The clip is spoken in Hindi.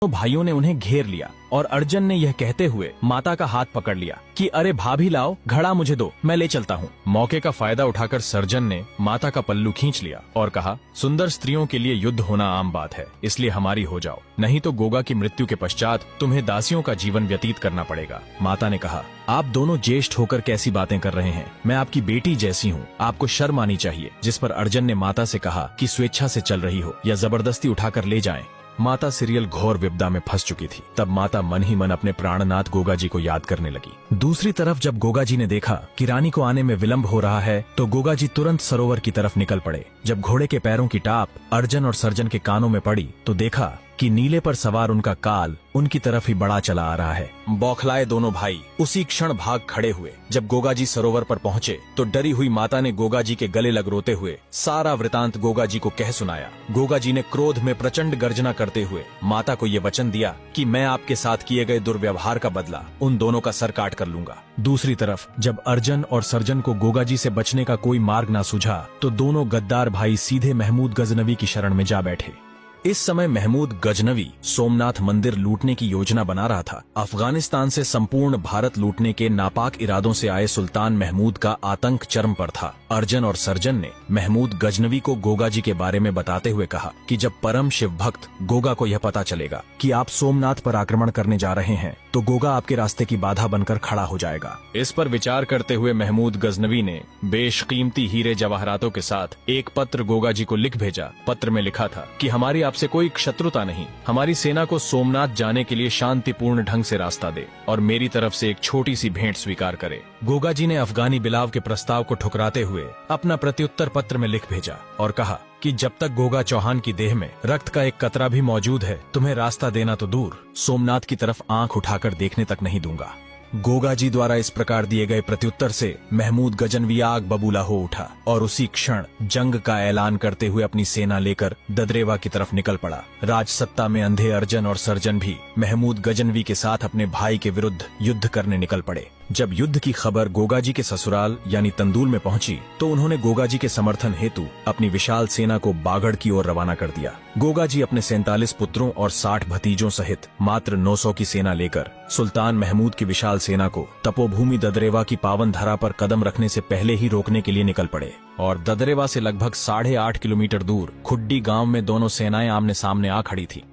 तो भाइयों ने उन्हें घेर लिया और अर्जुन ने यह कहते हुए माता का हाथ पकड़ लिया कि अरे भाभी लाओ, घड़ा मुझे दो, मैं ले चलता हूँ। मौके का फायदा उठाकर सर्जन ने माता का पल्लू खींच लिया और कहा, सुंदर स्त्रियों के लिए युद्ध होना आम बात है, इसलिए हमारी हो जाओ, नहीं तो गोगा की मृत्यु के पश्चात तुम्हें दासियों का जीवन व्यतीत करना पड़ेगा। माता ने कहा, आप दोनों ज्येष्ठ होकर कैसी बातें कर रहे हैं, मैं आपकी बेटी जैसी हूँ, आपको शर्म आनी चाहिए। जिस पर अर्जुन ने माता से कहा कि स्वेच्छा से चल रही हो या जबरदस्ती उठाकर ले जाएं। माता सीरियल घोर विपदा में फंस चुकी थी। तब माता मन ही मन अपने प्राणनाथ गोगा जी को याद करने लगी। दूसरी तरफ जब गोगा जी ने देखा कि रानी को आने में विलंब हो रहा है तो गोगा जी तुरंत सरोवर की तरफ निकल पड़े। जब घोड़े के पैरों की टाप अर्जुन और सर्जन के कानों में पड़ी तो देखा कि नीले पर सवार उनका काल उनकी तरफ ही बढ़ा चला आ रहा है। बौखलाए दोनों भाई उसी क्षण भाग खड़े हुए। जब गोगा जी सरोवर पर पहुंचे तो डरी हुई माता ने गोगा जी के गले लग रोते हुए सारा वृतांत गोगा जी को कह सुनाया। गोगा जी ने क्रोध में प्रचंड गर्जना करते हुए माता को ये वचन दिया कि मैं आपके साथ किए गए दुर्व्यवहार का बदला उन दोनों का सर काट कर लूंगा। दूसरी तरफ जब अर्जुन और सर्जन को गोगा जी से बचने का कोई मार्ग न सूझा तो दोनों गद्दार भाई सीधे महमूद गजनवी की शरण में जा बैठे। इस समय महमूद गजनवी सोमनाथ मंदिर लूटने की योजना बना रहा था। अफगानिस्तान से संपूर्ण भारत लूटने के नापाक इरादों से आए सुल्तान महमूद का आतंक चरम पर था। अर्जुन और सर्जन ने महमूद गजनवी को गोगा जी के बारे में बताते हुए कहा कि जब परम शिव भक्त गोगा को यह पता चलेगा कि आप सोमनाथ पर आक्रमण करने जा रहे हैं तो गोगा आपके रास्ते की बाधा बनकर खड़ा हो जाएगा। इस पर विचार करते हुए महमूद गजनवी ने बेशकीमती हीरे जवाहरातों के साथ एक पत्र गोगा जी को लिख भेजा। पत्र में लिखा था कि हमारी आपसे कोई शत्रुता नहीं, हमारी सेना को सोमनाथ जाने के लिए शांतिपूर्ण ढंग से रास्ता दे और मेरी तरफ से एक छोटी सी भेंट स्वीकार करे। गोगा जी ने अफगानी बिलाव के प्रस्ताव को ठुकराते हुए अपना प्रत्युत्तर पत्र में लिख भेजा और कहा कि जब तक गोगा चौहान की देह में रक्त का एक कतरा भी मौजूद है, तुम्हें रास्ता देना तो दूर, सोमनाथ की तरफ आंख उठाकर देखने तक नहीं दूंगा। गोगा जी द्वारा इस प्रकार दिए गए प्रत्युत्तर से महमूद गजनवी आग बबूला हो उठा और उसी क्षण जंग का ऐलान करते हुए अपनी सेना लेकर ददरेवा की तरफ निकल पड़ा। राजसत्ता में अंधे अर्जुन और सर्जन भी महमूद गजनवी के साथ अपने भाई के विरुद्ध युद्ध करने निकल पड़े। जब युद्ध की खबर गोगा जी के ससुराल यानी तंदूल में पहुंची तो उन्होंने गोगा जी के समर्थन हेतु अपनी विशाल सेना को बागड़ की ओर रवाना कर दिया। गोगा जी अपने 47 पुत्रों और 60 भतीजों सहित मात्र 900 की सेना लेकर सुल्तान महमूद की विशाल सेना को तपोभूमि ददरेवा की पावन धरा पर कदम रखने से पहले ही रोकने के लिए निकल पड़े और ददरेवा से लगभग 8.5 किलोमीटर दूर खुड्डी गांव में दोनों सेनाएं आमने सामने आ खड़ी थी।